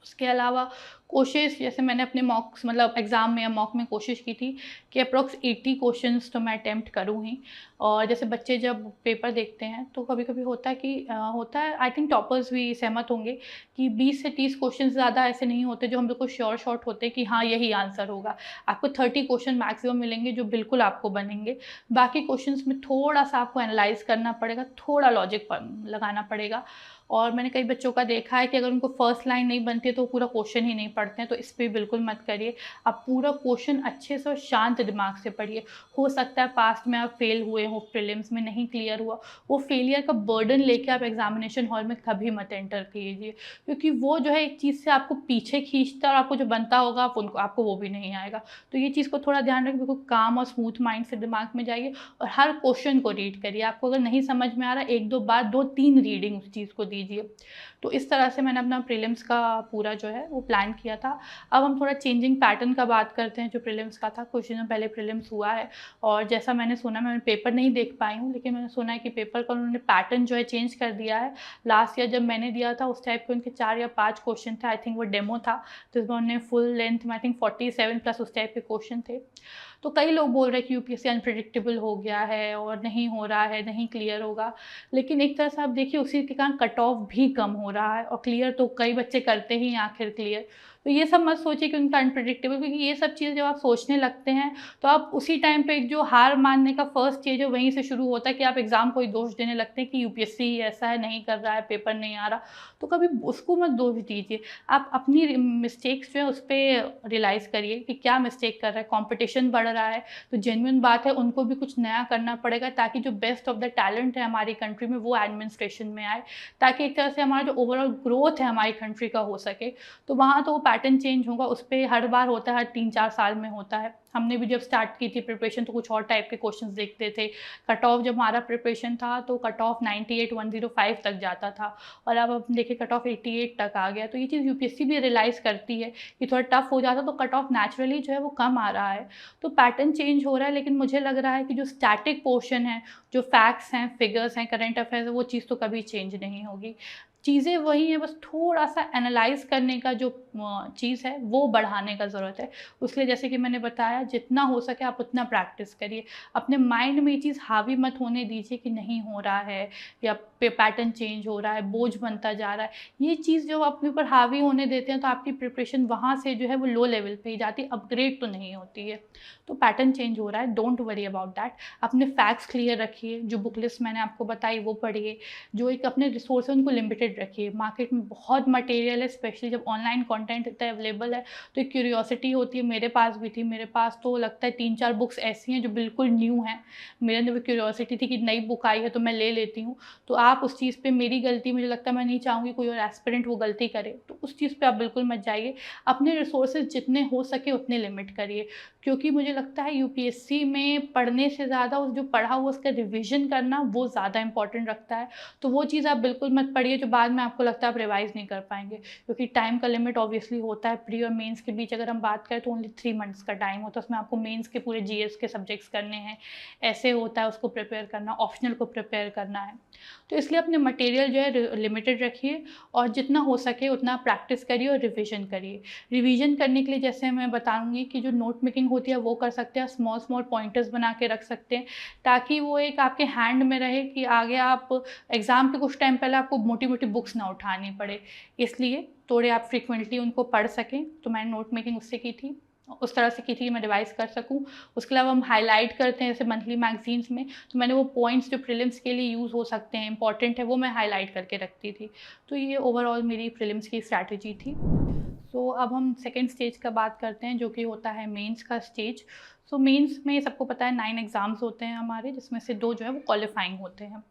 उसके अलावा कोशिश, जैसे मैंने अपने मॉक्स मतलब एग्ज़ाम में या मॉक में कोशिश की थी कि अप्रॉक्स 80 क्वेश्चंस तो मैं अटेम्प्ट करूँ ही। और जैसे बच्चे जब पेपर देखते हैं तो कभी-कभी होता है कि होता है, आई थिंक टॉपर्स भी सहमत होंगे कि 20 से 30 क्वेश्चंस ज़्यादा ऐसे नहीं होते जो हम बिल्कुल श्योर शॉट होते हैं कि हाँ, यही आंसर होगा। आपको 30 क्वेश्चन मैक्सिमम मिलेंगे जो बिल्कुल आपको बनेंगे। बाकी क्वेश्चंस में थोड़ा-सा आपको एनालाइज़ करना पड़ेगा, थोड़ा लॉजिक प लगाना पड़ेगा। और मैंने कई बच्चों का देखा है कि अगर उनको फर्स्ट लाइन नहीं बनती है तो वो पूरा क्वेश्चन ही नहीं पढ़ते हैं, तो इस पे बिल्कुल मत करिए। आप पूरा क्वेश्चन अच्छे से और शांत दिमाग से पढ़िए। हो सकता है पास्ट में आप फेल हुए हो, प्रीलिम्स में नहीं क्लियर हुआ, वो फेलियर का बर्डन लेके आप एग्जामिनेशन हॉल में कभी मत एंटर कीजिए, क्योंकि वो जो है एक चीज़ से आपको पीछे खींचता है और आपको जो बनता होगा आप उनको आपको वो भी नहीं आएगा। तो ये चीज़ को थोड़ा ध्यान रखें, बिल्कुल काम और स्मूथ माइंड से दिमाग में जाइए और हर क्वेश्चन को रीड करिए। आपको अगर नहीं समझ में आ रहा, 1-2 बार 2-3 रीडिंग उस चीज़ को दीजिए। तो इस तरह से मैंने अपना प्रीलिम्स का पूरा जो है वो प्लान किया था। अब हम थोड़ा चेंजिंग पैटर्न का बात करते हैं जो प्रीलिम्स का था। कुछ दिनों पहले प्रीलिम्स हुआ है और जैसा मैंने सुना, मैं पेपर नहीं देख पाई हूँ, लेकिन मैंने सुना है कि पेपर का उन्होंने पैटर्न जो है चेंज कर दिया है। लास्ट ईयर जब मैंने दिया था उस टाइप के उनके 4 या 5 क्वेश्चन थे, आई थिंक वो डेमो था, जिसमें उन्होंने फुल लेंथ में आई थिंक 47 प्लस उस टाइप के क्वेश्चन थे। तो कई लोग बोल रहे हैं कि यूपीएससी अनप्रेडिक्टेबल हो गया है और नहीं हो रहा है, नहीं क्लियर होगा। लेकिन एक तरह से आप देखिए उसी के कारण कट ऑफ भी कम हो रहा है और क्लियर तो कई बच्चे करते ही हैं आखिर क्लियर। तो ये सब मत सोचिए कि उनका अनप्रेडिक्टेबल, क्योंकि ये सब चीज़ें जब आप सोचने लगते हैं तो आप उसी टाइम पे एक जो हार मानने का फर्स्ट स्टेज है वहीं से शुरू होता है कि आप एग्ज़ाम को ही दोष देने लगते हैं कि यूपीएससी ही ऐसा है, नहीं कर रहा है, पेपर नहीं आ रहा। तो कभी उसको मत दोष दीजिए। आप अपनी मिस्टेक्स जो है उस पर रियलाइज़ करिए कि क्या मिस्टेक कर रहा है। कॉम्पिटिशन बढ़ रहा है तो जेन्युइन बात है, उनको भी कुछ नया करना पड़ेगा ताकि जो बेस्ट ऑफ द टैलेंट है हमारी कंट्री में वो एडमिनिस्ट्रेशन में आए, ताकि एक तरह से हमारा जो ओवरऑल ग्रोथ है हमारी कंट्री का हो सके। तो वहाँ तो वो पैटर्न चेंज होगा, उस पे हर बार होता है, हर 3-4 साल में होता है। हमने भी जब स्टार्ट की थी प्रिपरेशन तो कुछ और टाइप के क्वेश्चंस देखते थे। कट ऑफ जब हमारा प्रिपरेशन था तो कट ऑफ 98-105 तक जाता था और अब हम देखिए कट ऑफ 88 तक आ गया। तो ये चीज़ यूपीएससी भी रियलाइज़ करती है कि थोड़ा टफ हो जाता तो कट ऑफ नेचुरली जो है वो कम आ रहा है। तो पैटर्न चेंज हो रहा है, लेकिन मुझे लग रहा है कि जो स्टैटिक पोर्शन है, जो फैक्ट्स हैं, फिगर्स हैं, करंट अफेयर्स है, वो चीज़ तो कभी चेंज नहीं होगी। चीज़ें वही हैं, बस थोड़ा-सा एनालाइज़ करने का जो चीज़ है वो बढ़ाने का ज़रूरत है। उसके लिए जैसे कि मैंने बताया, जितना हो सके आप उतना प्रैक्टिस करिए। अपने माइंड में ये चीज़ हावी मत होने दीजिए कि नहीं हो रहा है या पैटर्न चेंज हो रहा है, बोझ बनता जा रहा है। ये चीज़ जब अपने ऊपर हावी होने देते हैं तो आपकी प्रिपरेशन वहाँ से जो है वो लो लेवल पे ही जाती है, अपग्रेड तो नहीं होती है। तो पैटर्न चेंज हो रहा है, डोंट वरी अबाउट दैट। अपने फैक्ट्स क्लियर रखिए, जो बुक लिस्ट मैंने आपको बताई वो पढ़िए, जो एक अपने रिसोर्स है उनको लिमिटेड रखिए। मार्केट में बहुत मटेरियल है, स्पेशली जब ऑनलाइन कंटेंट इतना अवेलेबल है तो एक क्यूरियोसिटी होती है, मेरे पास भी थी। मेरे पास तो लगता है 3-4 बुक्स ऐसी हैं जो बिल्कुल न्यू हैं। मेरे अंदर भी क्यूरियोसिटी थी कि नई बुक आई है तो मैं ले लेती हूँ। तो आप उस चीज़ पे, मेरी गलती, मुझे लगता है मैं नहीं चाहूँगी कोई और एस्पिरेंट वो गलती करे, तो उस चीज़ पे आप बिल्कुल मत जाइए। अपने रिसोर्सेज जितने हो सके उतने लिमिट करिए, क्योंकि मुझे लगता है यूपीएससी में पढ़ने से ज़्यादा उस जो पढ़ा हुआ उसका रिविज़न करना वो ज़्यादा इंपॉर्टेंट रखता है। तो वो चीज़ आप बिल्कुल मत पढ़िए जो बाद में आपको लगता है आप रिवाइज़ नहीं कर पाएँगे, क्योंकि टाइम का लिमिट ऑब्वियसली होता है। प्री और मेंस के बीच अगर हम बात करें तो ओनली 3 मंथ्स का टाइम होता है, उसमें आपको मेंस के पूरे जीएस के सब्जेक्ट्स करने हैं, ऐसे होता है उसको प्रिपेयर करना, ऑप्शनल को प्रिपेयर करना है। तो इसलिए अपने मटेरियल जो है लिमिटेड रखिए और जितना हो सके उतना प्रैक्टिस करिए और रिविज़न करिए। रिवीजन करने के लिए जैसे मैं बताऊँगी कि जो नोट मेकिंग होती है वो कर सकते हैं, स्मॉल स्मॉल पॉइंटर्स बना के रख सकते हैं, ताकि वो एक आपके हैंड में रहे कि आगे आप एग्ज़ाम के कुछ टाइम पहले आपको मोटी-मोटी बुक्स ना उठानी पड़े। इसलिए थोड़े आप फ्रीक्वेंटली उनको पढ़ सकें, तो मैंने नोट मेकिंग उससे की थी, उस तरह से की थी कि मैं रिवाइज़ कर सकूँ। उसके अलावा हम हाइलाइट करते हैं जैसे मंथली मैगज़ीन्स में, तो मैंने वो पॉइंट्स जो प्रीलिम्स के लिए यूज़ हो सकते हैं, इम्पॉर्टेंट है, वो मैं हाइलाइट करके रखती थी। तो ये ओवरऑल मेरी प्रीलिम्स की स्ट्रैटेजी थी। सो अब हम सेकेंड स्टेज का बात करते हैं जो कि होता है मेंस का स्टेज। सो मेंस में सबको पता है 9 एग्ज़ाम्स होते हैं हमारे, जिसमें से 2 जो है वो क्वालिफाइंग होते हैं।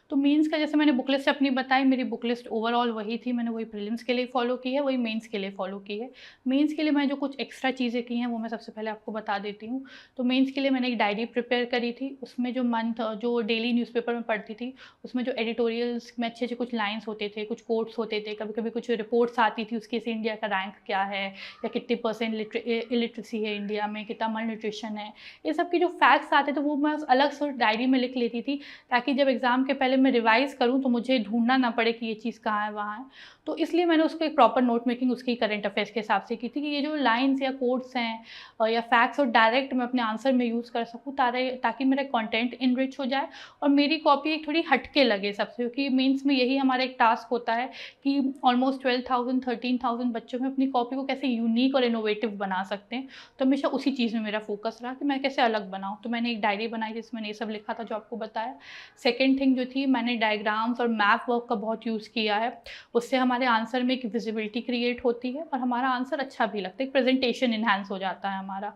तो मेंस का जैसे मैंने बुक लिस्ट अपनी बताई, मेरी बुक लिस्ट ओवरऑल वही थी, मैंने वही प्रीलिम्स के लिए फॉलो की है, वही मेंस के लिए फॉलो की है। मेंस के लिए मैं जो कुछ एक्स्ट्रा चीज़ें की हैं वो मैं सबसे पहले आपको बता देती हूँ। तो मेंस के लिए मैंने एक डायरी प्रिपेयर करी थी, उसमें जो डेली न्यूज़पेपर में पढ़ती थी, उसमें जो एडिटोरियल्स में अच्छे-अच्छे कुछ लाइन्स होते थे, कुछ कोट्स होते थे, कभी-कभी कुछ रिपोर्ट्स आती थी उसकी, जैसे इंडिया का रैंक क्या है या कितने % इलिटरेसी है इंडिया में, कितना मल न्यूट्रिशन है, ये सब के जो फैक्ट्स आते थे वो मैं अलग से डायरी में लिख लेती थी, ताकि जब एग्ज़ाम के पहले मैं रिवाइज़ करूँ तो मुझे ढूँढना ना पड़े कि ये चीज़ कहाँ है, वहाँ है। तो इसलिए मैंने उसको एक प्रॉपर नोट मेकिंग उसकी करंट अफेयर्स के हिसाब से की थी कि ये जो लाइन्स या कोट्स हैं या फैक्ट्स और डायरेक्ट मैं अपने आंसर में यूज़ कर सकूँ ताकि मेरा कंटेंट इनरिच हो जाए और मेरी कॉपी एक थोड़ी हटके लगे सबसे, क्योंकि मेंस में यही हमारा एक टास्क होता है कि ऑलमोस्ट 12,000 13,000 बच्चों में अपनी कॉपी को कैसे यूनिक और इनोवेटिव बना सकते हैं। तो हमेशा उसी चीज़ में मेरा फोकस रहा कि मैं कैसे अलग बनाऊँ। तो मैंने एक डायरी बनाई जिसमें ये सब लिखा था जो आपको बताया। सेकेंड थिंग जो थी, मैंने डायग्राम्स और मैप वर्क का बहुत यूज़ किया है। उससे हमारे आंसर में एक विजिबिलिटी क्रिएट होती है और हमारा आंसर अच्छा भी लगता है, एक प्रेजेंटेशन इन्हांस हो जाता है हमारा।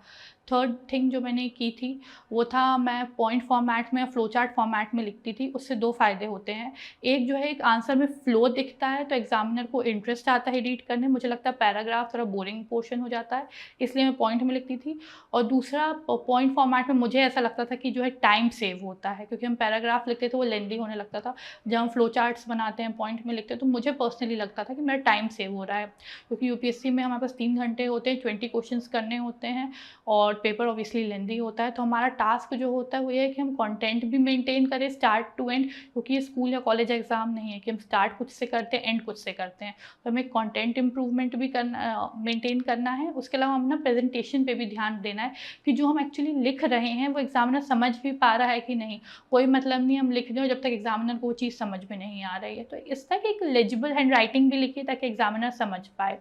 थर्ड थिंग जो मैंने की थी वो था, मैं पॉइंट फॉर्मेट में या फ्लो चार्ट फॉर्मेट में लिखती थी। उससे 2 फ़ायदे होते हैं। एक जो है, एक आंसर में फ्लो दिखता है तो एग्जामिनर को इंटरेस्ट आता है रीड करने। मुझे लगता है पैराग्राफ थोड़ा बोरिंग पोर्शन हो जाता है, इसलिए मैं पॉइंट में लिखती थी। और दूसरा, पॉइंट फॉर्मेट में मुझे ऐसा लगता था कि जो है टाइम सेव होता है, क्योंकि हम पैराग्राफ लिखते थे वो लेंदी होने लगता था। जब हम फ्लो चार्ट्स बनाते हैं पॉइंट में लिखते हैं तो मुझे पर्सनली लगता था कि मेरा टाइम सेव हो रहा है, क्योंकि यूपीएससी में हमारे पास 3 घंटे होते हैं, 20 क्वेश्चंस करने होते हैं और पेपर ऑब्वियसली लेंदी होता है। तो हमारा टास्क जो होता है वो ये है कि हम कंटेंट भी मेंटेन करें स्टार्ट टू एंड, क्योंकि ये स्कूल या कॉलेज एग्जाम नहीं है कि हम स्टार्ट कुछ से करते हैं एंड कुछ से करते हैं। तो हमें कंटेंट इंप्रूवमेंट भी करना, मेंटेन करना है। उसके अलावा हम ना प्रेजेंटेशन पे भी ध्यान देना है कि जो हम एक्चुअली लिख रहे हैं वो एग्जामिनर समझ भी पा रहा है कि नहीं। कोई मतलब नहीं हम लिख रहे हो जब तक एग्जामिनर को वो चीज़ समझ में नहीं आ रही है। तो इस तरह की एक लेजिबल हैंड राइटिंग भी लिखिए ताकि एग्जामिनर समझ पाए।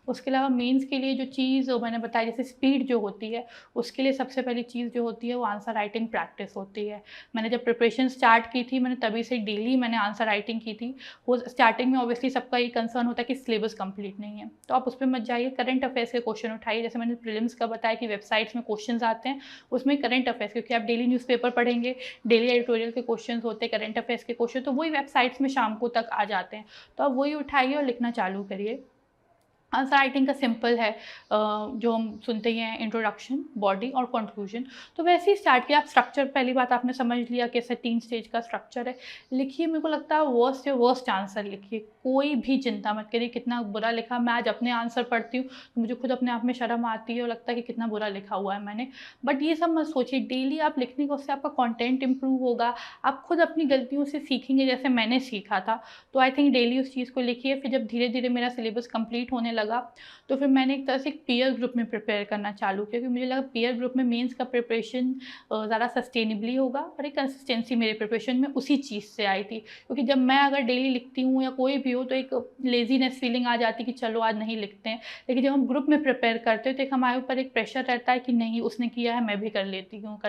उसके अलावा मेंस के लिए जो चीज़ मैंने बताई, जैसे स्पीड जो होती है, उसके लिए सबसे पहली चीज़ जो होती है वो आंसर राइटिंग प्रैक्टिस होती है। मैंने जब प्रिपरेशन स्टार्ट की थी मैंने तभी से डेली मैंने आंसर राइटिंग की थी। वो स्टार्टिंग में ऑब्वियसली सबका ये कंसर्न होता है कि सिलेबस कंप्लीट नहीं है, तो आप उस पर मत जाइए। करंट अफेयर्स के क्वेश्चन उठाइए, जैसे मैंने प्रीलिम्स का बताया कि वेबसाइट्स में क्वेश्चन आते हैं, उसमें करंट अफेयर्स, क्योंकि आप डेली न्यूज़पेपर पढ़ेंगे, डेली एडिटोरियल के क्वेश्चन होते हैं, करंट अफेयर्स के क्वेश्चन, तो वही वेबसाइट्स में शाम को तक आ जाते हैं। तो आप वही उठाइए और लिखना चालू करिए। आंसर राइटिंग का सिंपल है, जो हम सुनते ही हैं, इंट्रोडक्शन, बॉडी और कंक्लूजन। तो वैसे ही स्टार्ट किया। आप स्ट्रक्चर, पहली बात आपने समझ लिया कैसे 3 स्टेज का स्ट्रक्चर है। लिखिए, मेरे को लगता है वर्स्ट से वर्स्ट आंसर लिखिए, कोई भी चिंता मत करिए कितना बुरा लिखा। मैं आज अपने आंसर पढ़ती हूँ तो मुझे खुद अपने आप में शर्म आती है और लगता है कि कितना बुरा लिखा हुआ है मैंने। बट ये सब मत सोचिए, डेली आप लिखने को, उससे आपका कॉन्टेंट इम्प्रूव होगा, आप खुद अपनी गलतियों से सीखेंगे जैसे मैंने सीखा था। तो आई थिंक डेली उस चीज़ को लिखिए। फिर जब धीरे धीरे मेरा सिलेबस कंप्लीट होने लगा तो फिर मैंने एक तरह से एक पीयर ग्रुप में प्रिपेयर करना चालू किया, क्योंकि मुझे लगा पीयर ग्रुप में मेंस का प्रिपरेशन ज़्यादा सस्टेनेबली होगा और एक कंसिस्टेंसी मेरे प्रिपरेशन में उसी चीज़ से आई थी। क्योंकि जब मैं अगर डेली लिखती हूँ या कोई भी हो तो एक लेजीनेस फीलिंग आ जाती कि चलो आज नहीं लिखते हैं, लेकिन जब हम ग्रुप में प्रिपेयर करते हैं तो एक हमारे ऊपर एक प्रेशर रहता है कि नहीं उसने किया है मैं भी कर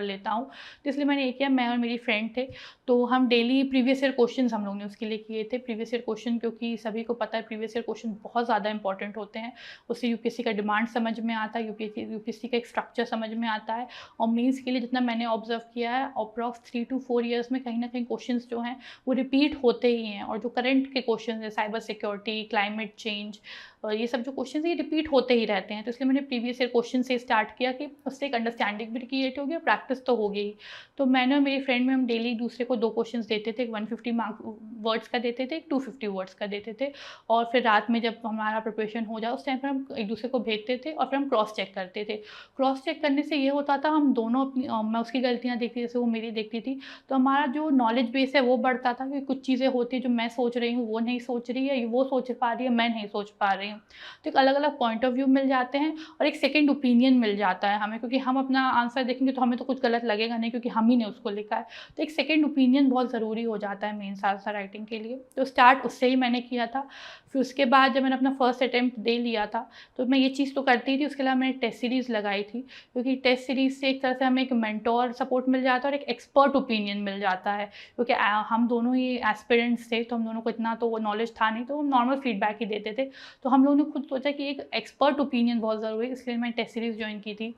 लेता हूँ। तो इसलिए मैंने ये किया, मैं और मेरी फ्रेंड थे तो हम डेली प्रीवियस ईयर क्वेश्चन हम लोग ने उसके लिए किए थे। प्रीवियस ईयर क्वेश्चन, क्योंकि सभी को पता है प्रीवियस ईयर क्वेश्चन बहुत ज़्यादा इंपॉर्टेंट होते हैं, उससे यूपीएससी का डिमांड समझ में आता है, यूपीएससी का एक स्ट्रक्चर समझ में आता है। और मेंस के लिए जितना मैंने ऑब्जर्व किया है, अप्रॉक्स 3 to 4 ईयर्स में कहीं ना कहीं क्वेश्चंस जो हैं वो रिपीट होते ही हैं। और जो करंट के क्वेश्चन है, साइबर सिक्योरिटी, क्लाइमेट चेंज, और ये सब जो क्वेश्चन ये रिपीट होते ही रहते हैं। तो इसलिए मैंने प्रीवियस ईयर क्वेश्चन से स्टार्ट किया कि उससे एक अंडरस्टैंडिंग भी क्रिएट होगी और प्रैक्टिस तो होगी ही। तो मैंने और मेरी फ्रेंड में हम डेली दूसरे को 2 क्वेश्चंस देते थे, एक 150 वर्ड्स का देते थे, एक 250 वर्ड्स का देते थे। और फिर रात में जब हमारा प्रिपरेशन हो जाए उस टाइम पर हम एक दूसरे को भेजते थे और फिर हम क्रॉस चेक करते थे। क्रॉस चेक करने से ये होता था, हम दोनों अपनी मैं उसकी गलतियाँ देखती जैसे वो मेरी देखती थी, तो हमारा जो नॉलेज बेस है वो बढ़ता था कि कुछ चीज़ें होती हैं जो मैं सोच रही हूँ वो नहीं सोच रही है, वो सोच पा रही है मैं नहीं सोच पा रही हूँ। तो एक अलग अलग पॉइंट ऑफ व्यू मिल जाते हैं और एक सेकेंड ओपिनियन मिल जाता है हमें, क्योंकि हम अपना आंसर देखेंगे तो हमें तो कुछ गलत लगेगा नहीं क्योंकि हम ही ने उसको लिखा है। तो एक सेकेंड ओपिनियन बहुत ज़रूरी हो जाता है मेंस आंसर राइटिंग के लिए। तो स्टार्ट उससे ही मैंने किया था। फिर उसके बाद जब मैंने अपना फर्स्ट अटैम्प्ट दे लिया था तो मैं ये चीज़ तो करती थी। उसके अलावा मैंने टेस्ट सीरीज़ लगाई थी, क्योंकि टेस्ट सीरीज़ से एक तरह से हमें एक मेंटोर सपोर्ट मिल जाता है और एक एक्सपर्ट ओपिनियन मिल जाता है, क्योंकि हम दोनों ही एस्पिरेंट्स थे तो हम दोनों को इतना तो नॉलेज था नहीं, तो हम नॉर्मल फीडबैक ही देते थे। तो हम लोगों ने खुद सोचा कि एक एक्सपर्ट ओपिनियन बहुत ज़रूरी है, इसलिए मैंने टेस्ट सीरीज़ ज्वाइन की थी।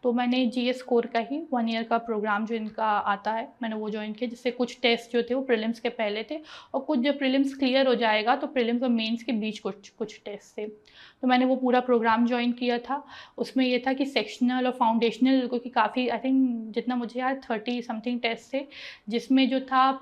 तो मैंने जीएस स्कोर का ही 1 ईयर का प्रोग्राम जो इनका आता है मैंने वो ज्वाइन किया, जिससे कुछ टेस्ट जो थे वो प्रीलिम्स के पहले थे और कुछ जब प्रीलिम्स क्लियर हो जाएगा तो प्रीलिम्स और मेंस के बीच कुछ टेस्ट थे। तो मैंने वो पूरा प्रोग्राम ज्वाइन किया था। उसमें ये था कि सेक्शनल और फाउंडेशनल, क्योंकि काफ़ी आई थिंक जितना मुझे याद 30 समथिंग टेस्ट थे, जिसमें जो था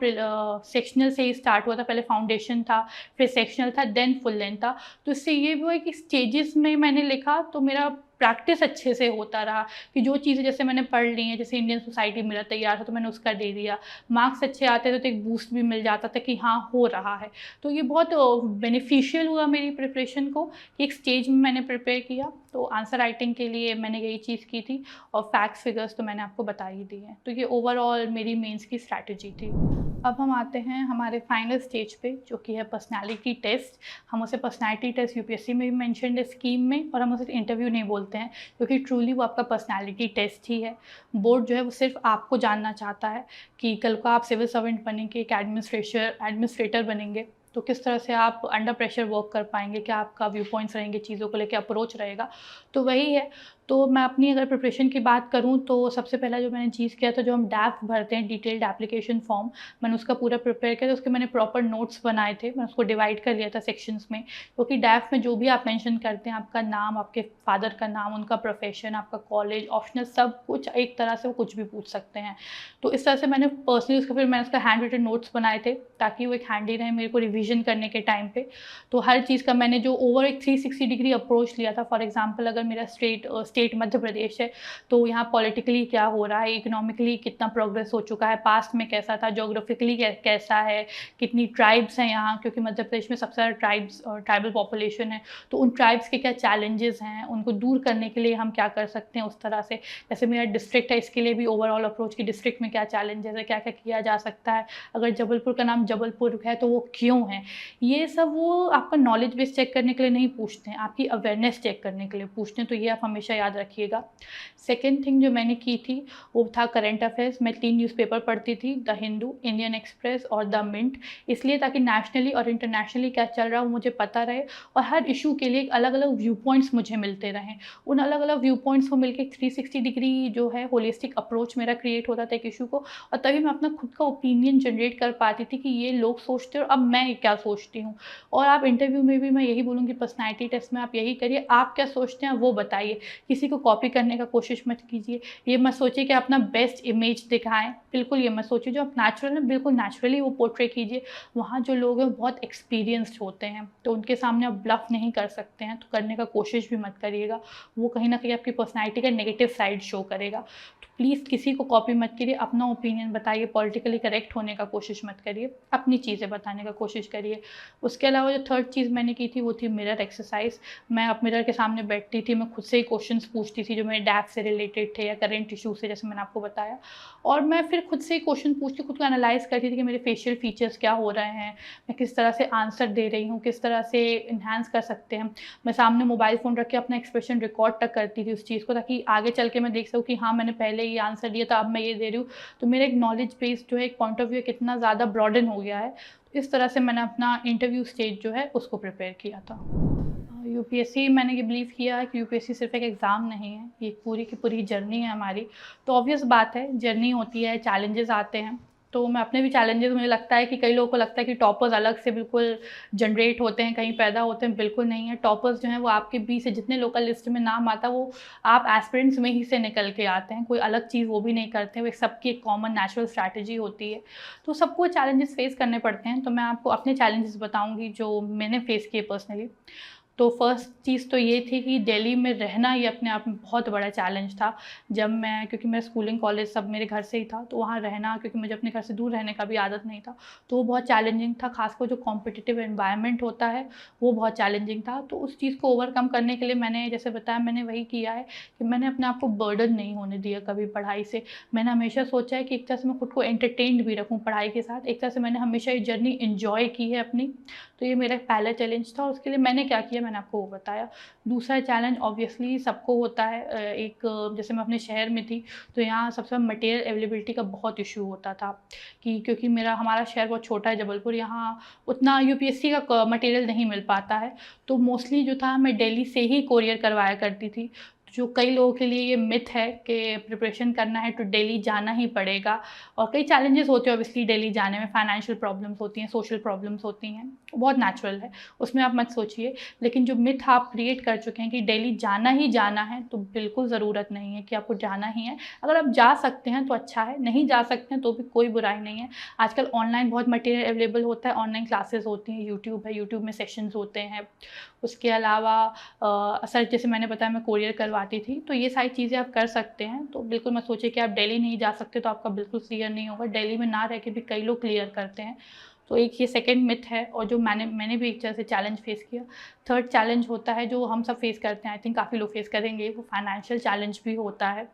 सेक्शनल से ही स्टार्ट हुआ था। पहले फाउंडेशन था, फिर सेक्शनल था, देन फुल लेंथ था। तो इससे ये हुआ कि स्टेजेस में मैंने लिखा तो मेरा प्रैक्टिस अच्छे से होता रहा कि जो चीज़ें जैसे मैंने पढ़ ली हैं, जैसे इंडियन सोसाइटी मेरा तैयार था तो मैंने उसका दे दिया, मार्क्स अच्छे आते थे तो एक बूस्ट भी मिल जाता था कि हाँ हो रहा है। तो ये बहुत बेनिफिशियल हुआ मेरी प्रिपरेशन को कि एक स्टेज में मैंने प्रिपेयर किया। तो आंसर राइटिंग के लिए मैंने यही चीज़ की थी और फैक्ट्स फिगर्स तो मैंने आपको बता ही दी हैं। तो ये ओवरऑल मेरी मेंस की स्ट्रैटेजी थी। अब हम आते हैं हमारे फाइनल स्टेज पे, जो कि है पर्सनालिटी टेस्ट। हम उसे पर्सनालिटी टेस्ट यूपीएससी में भी मेंशन्ड है स्कीम में, और हम उसे इंटरव्यू नहीं बोलते हैं क्योंकि ट्रूली वो आपका पर्सनालिटी टेस्ट ही है। बोर्ड जो है वो सिर्फ आपको जानना चाहता है कि कल को आप सिविल सर्वेंट बनेंगे, एक एडमिनिस्ट्रेटर बनेंगे तो किस तरह से आप अंडर प्रेशर वर्क कर पाएंगे, क्या आपका व्यू पॉइंट्स रहेंगे, चीज़ों को लेकर अप्रोच रहेगा। तो वही है। तो मैं अपनी अगर प्रिपरेशन की बात करूँ तो सबसे पहला जो मैंने चीज़ किया था, जो हम डैफ भरते हैं डिटेल्ड एप्लीकेशन फॉर्म, मैंने उसका पूरा प्रिपेयर किया था। उसके मैंने प्रॉपर नोट्स बनाए थे, मैं उसको डिवाइड कर लिया था सेक्शंस में, क्योंकि डैफ में जो भी आप मेंशन करते हैं, आपका नाम, आपके फादर का नाम, उनका प्रोफेशन, आपका कॉलेज, ऑप्शनल, सब कुछ एक तरह से वो कुछ भी पूछ सकते हैं। तो इस तरह से मैंने पर्सनली उसका, फिर मैंने उसका हैंड रिटन नोट्स बनाए थे ताकि वो एक हैंडी रहे मेरे को रिविजन करने के टाइम पे। तो हर चीज़ का मैंने जो ओवर एक 360 डिग्री अप्रोच लिया था। फॉर एग्जांपल अगर मेरा स्टेट मध्य प्रदेश है तो यहाँ पॉलिटिकली क्या हो रहा है, इकोनॉमिकली कितना प्रोग्रेस हो चुका है, पास्ट में कैसा था, जोग्राफिकली कैसा है, कितनी ट्राइब्स हैं यहाँ, क्योंकि मध्य प्रदेश में सबसे ज़्यादा ट्राइब्स और ट्राइबल पॉपुलेशन है। तो उन ट्राइब्स के क्या चैलेंजेस हैं, उनको दूर करने के लिए हम क्या कर सकते हैं उस तरह से। जैसे मेरा डिस्ट्रिक्ट है, इसके लिए भी ओवरऑल अप्रोच की डिस्ट्रिक्ट में क्या चैलेंजेस है, क्या क्या किया जा सकता है, अगर जबलपुर का नाम जबलपुर है तो वो क्यों है। ये सब वो आपका नॉलेज बेस चेक करने के लिए नहीं पूछते हैं, आपकी अवेयरनेस चेक करने के लिए पूछते हैं। तो ये आप हमेशा याद रखिएगा। सेकेंड थिंग जो मैंने की थी वो था करंट अफेयर्स। मैं 3 न्यूज़पेपर पढ़ती थी, द हिंदू, इंडियन एक्सप्रेस और द मिंट, इसलिए ताकि नेशनली और इंटरनेशनली क्या चल रहा है वो मुझे पता रहे, और हर इशू के लिए अलग अलग व्यू पॉइंट्स मुझे मिलते रहें। उन अलग अलग व्यू पॉइंट्स को मिलकर 360 डिग्री जो है होलिस्टिक अप्रोच मेरा क्रिएट होता था एक इशू को, और तभी मैं अपना खुद का ओपिनियन जनरेट कर पाती थी कि ये लोग सोचते हैं और अब मैं क्या सोचती हूँ। और आप इंटरव्यू में भी मैं यही बोलूँगी, पर्सनैलिटी टेस्ट में आप यही करिए, आप क्या सोचते हैं वो बताइए, किसी को कॉपी करने का कोशिश मत कीजिए। ये मत सोचिए कि अपना बेस्ट इमेज दिखाएं, बिल्कुल ये मत सोचिए। जो आप नेचुरल हैं बिल्कुल नेचुरली वो पोर्ट्रे कीजिए। वहाँ जो लोग हैं बहुत एक्सपीरियंस्ड होते हैं तो उनके सामने आप ब्लफ नहीं कर सकते हैं, तो करने का कोशिश भी मत करिएगा। वो कहीं ना कहीं आपकी पर्सनैलिटी का नेगेटिव साइड शो करेगा। तो प्लीज़ किसी को कॉपी मत करिए, अपना ओपिनियन बताइए, पॉलिटिकली करेक्ट होने का कोशिश मत करिए, अपनी चीज़ें बताने का कोशिश करिए। उसके अलावा जो थर्ड चीज़ मैंने की थी वो थी मिरर एक्सरसाइज। मैं अब मिरर के सामने बैठती थी, मैं खुद से ही क्वेश्चंस पूछती थी जो मेरे डैप से रिलेटेड थे या करेंट इशू से, जैसे मैंने आपको बताया। और मैं फिर खुद से ही क्वेश्चन पूछती, खुद को एनालाइज करती थी कि मेरे फेशियल फीचर्स क्या हो रहे हैं, मैं किस तरह से आंसर दे रही हूँ, किस तरह से इन्हांस कर सकते हैं। मैं सामने मोबाइल फ़ोन रख के अपना एक्सप्रेशन रिकॉर्ड तक करती थी उस चीज़ को, ताकि आगे चल के मैं देख सकूँ कि हाँ मैंने पहले ये आंसर दिया था, अब मैं ये दे रही हूँ। तो मेरा एक नॉलेज बेस जो है, एक पॉइंट ऑफ व्यू कितना ज़्यादा ब्रॉडन हो गया है। इस तरह से मैंने अपना इंटरव्यू स्टेज जो है उसको प्रिपेयर किया था। यूपीएससी मैंने ये बिलीव किया है कि यूपीएससी सिर्फ एक एग्ज़ाम नहीं है, ये पूरी की पूरी जर्नी है हमारी। तो ऑब्वियस बात है, जर्नी होती है, चैलेंजेस आते हैं। तो मैं अपने भी चैलेंजेस, मुझे लगता है कि कई लोगों को लगता है कि टॉपर्स अलग से बिल्कुल जनरेट होते हैं, कहीं पैदा होते हैं, बिल्कुल नहीं है। टॉपर्स जो हैं वो आपके बीच से, जितने लोकल लिस्ट में नाम आता है वो आप एस्पिरेंट्स में ही से निकल के आते हैं, कोई अलग चीज़ वो भी नहीं करते हैं, वो एक सबकी एक कॉमन नेचुरल स्ट्रैटेजी होती है। तो सबको चैलेंजेस फेस करने पड़ते हैं। तो मैं आपको अपने चैलेंजेस बताऊँगी जो मैंने फेस किए पर्सनली। तो फर्स्ट चीज़ तो ये थी कि दिल्ली में रहना ये अपने आप में बहुत बड़ा चैलेंज था। जब मैं, क्योंकि मेरा स्कूलिंग कॉलेज सब मेरे घर से ही था, तो वहाँ रहना, क्योंकि मुझे अपने घर से दूर रहने का भी आदत नहीं था, तो वो बहुत चैलेंजिंग था। ख़ासकर जो कॉम्पिटिटिव एनवायरनमेंट होता है वो बहुत चैलेंजिंग था। तो उस चीज़ को ओवरकम करने के लिए मैंने, जैसे बताया, मैंने वही किया है कि मैंने अपने आप को बर्डन नहीं होने दिया कभी पढ़ाई से। मैंने हमेशा सोचा है कि एक तरह से मैं खुद को एंटरटेन्ड भी रखूँ पढ़ाई के साथ। एक तरह से मैंने हमेशा ये जर्नी एन्जॉय की है अपनी। तो ये मेरा पहला चैलेंज था, और उसके लिए मैंने क्या किया मैंने आपको वो बताया। दूसरा चैलेंज ऑब्वियसली सबको होता है। जैसे मैं अपने शहर में थी तो यहाँ सबसे मटेरियल अवेलेबिलिटी का बहुत इशू होता था, कि क्योंकि हमारा शहर बहुत छोटा है जबलपुर, यहाँ उतना यूपीएससी का मटेरियल नहीं मिल पाता है। तो मोस्टली जो था मैं दिल्ली से ही कोरियर करवाया करती थी। जो कई लोगों के लिए ये मिथ है कि प्रिपरेशन करना है तो दिल्ली जाना ही पड़ेगा, और कई चैलेंजेस होते हैं ऑब्वियसली दिल्ली जाने में। फाइनेंशियल प्रॉब्लम्स होती हैं, सोशल प्रॉब्लम्स होती हैं, बहुत नेचुरल है, उसमें आप मत सोचिए। लेकिन जो मिथ आप क्रिएट कर चुके हैं कि दिल्ली जाना ही जाना है, तो बिल्कुल ज़रूरत नहीं है कि आपको जाना ही है। अगर आप जा सकते हैं तो अच्छा है, नहीं जा सकते हैं तो भी कोई बुराई नहीं है। आजकल ऑनलाइन बहुत मटेरियल अवेलेबल होता है, ऑनलाइन क्लासेस होती हैं, यूट्यूब है, यूट्यूब में सेशंस होते हैं। उसके अलावा सर जैसे मैंने बताया मैं कोरियर करवाती थी, तो ये सारी चीज़ें आप कर सकते हैं। तो बिल्कुल मत सोचिए कि आप दिल्ली नहीं जा सकते तो आपका बिल्कुल क्लियर नहीं होगा। दिल्ली में ना रह के भी कई लोग क्लियर करते हैं। तो एक ये सेकंड मिथ है, और जो मैंने भी एक तरह से चैलेंज फेस किया। थर्ड चैलेंज होता है जो हम सब फेस करते हैं, आई थिंक काफ़ी लोग फेस करेंगे, वो फाइनेंशियल चैलेंज भी होता है।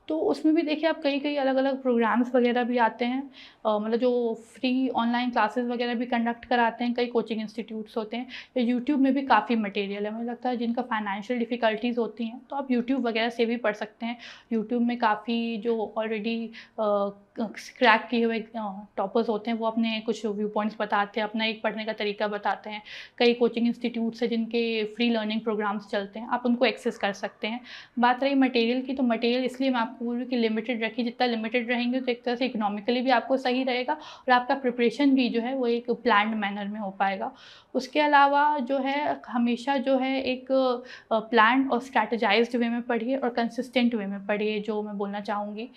तो उसमें भी देखिए आप कई अलग-अलग प्रोग्राम्स वगैरह भी आते हैं, मतलब जो फ्री ऑनलाइन क्लासेस वगैरह भी कंडक्ट कराते हैं, कई कोचिंग इंस्टीट्यूट्स होते हैं। या यूट्यूब में भी काफ़ी मटेरियल है, मुझे लगता है जिनका फाइनेंशियल डिफ़िकल्टीज़ होती हैं तो आप यूट्यूब वगैरह से भी पढ़ सकते हैं। यूट्यूब में काफ़ी जो ऑलरेडी क्रैक किए हुए टॉपर्स होते हैं वो अपने कुछ व्यू पॉइंट्स बताते हैं, अपना एक पढ़ने का तरीका बताते हैं। कई कोचिंग इंस्टीट्यूट्स हैं जिनके फ्री लर्निंग प्रोग्राम्स चलते हैं, आप उनको एक्सेस कर सकते हैं। बात रही मटेरियल की, तो मटेरियल इसलिए मैं आपको बोल रही हूँ कि लिमिटेड रखिए। जितना लिमिटेड रहेंगे तो एक तरह से इकोनॉमिकली भी आपको सही रहेगा और आपका प्रिपरेशन भी जो है वो एक प्लान्ड मैनर में हो पाएगा। उसके अलावा जो है हमेशा जो है एक प्लान्ड और स्ट्रैटेजाइज्ड वे में पढ़िए और कंसिस्टेंट वे में पढ़िए, जो मैं बोलना चाहूँगी।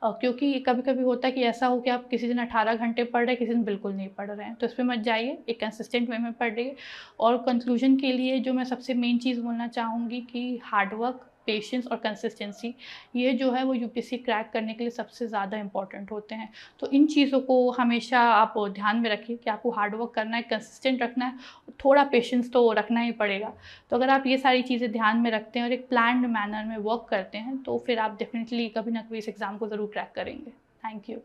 क्योंकि कभी-कभी होता है कि ऐसा हो कि आप किसी दिन 18 घंटे पढ़ रहे हैं, किसी दिन बिल्कुल नहीं पढ़ रहे हैं, तो इस पे मत जाइए, एक कंसिस्टेंट वे में पढ़िए। और कंक्लूजन के लिए जो मैं सबसे मेन चीज़ बोलना चाहूँगी कि हार्ड वर्क, पेशेंस और कंसिस्टेंसी, ये जो है वो यूपीएससी क्रैक करने के लिए सबसे ज़्यादा इंपॉर्टेंट होते हैं। तो इन चीज़ों को हमेशा आप ध्यान में रखिए कि आपको हार्ड वर्क करना है, कंसिस्टेंट रखना है, थोड़ा पेशेंस तो रखना ही पड़ेगा। तो अगर आप ये सारी चीज़ें ध्यान में रखते हैं और एक प्लान्ड मैनर में वर्क करते हैं, तो फिर आप डेफिनिटली कभी ना कभी इस एग्ज़ाम को ज़रूर क्रैक करेंगे। Thank you.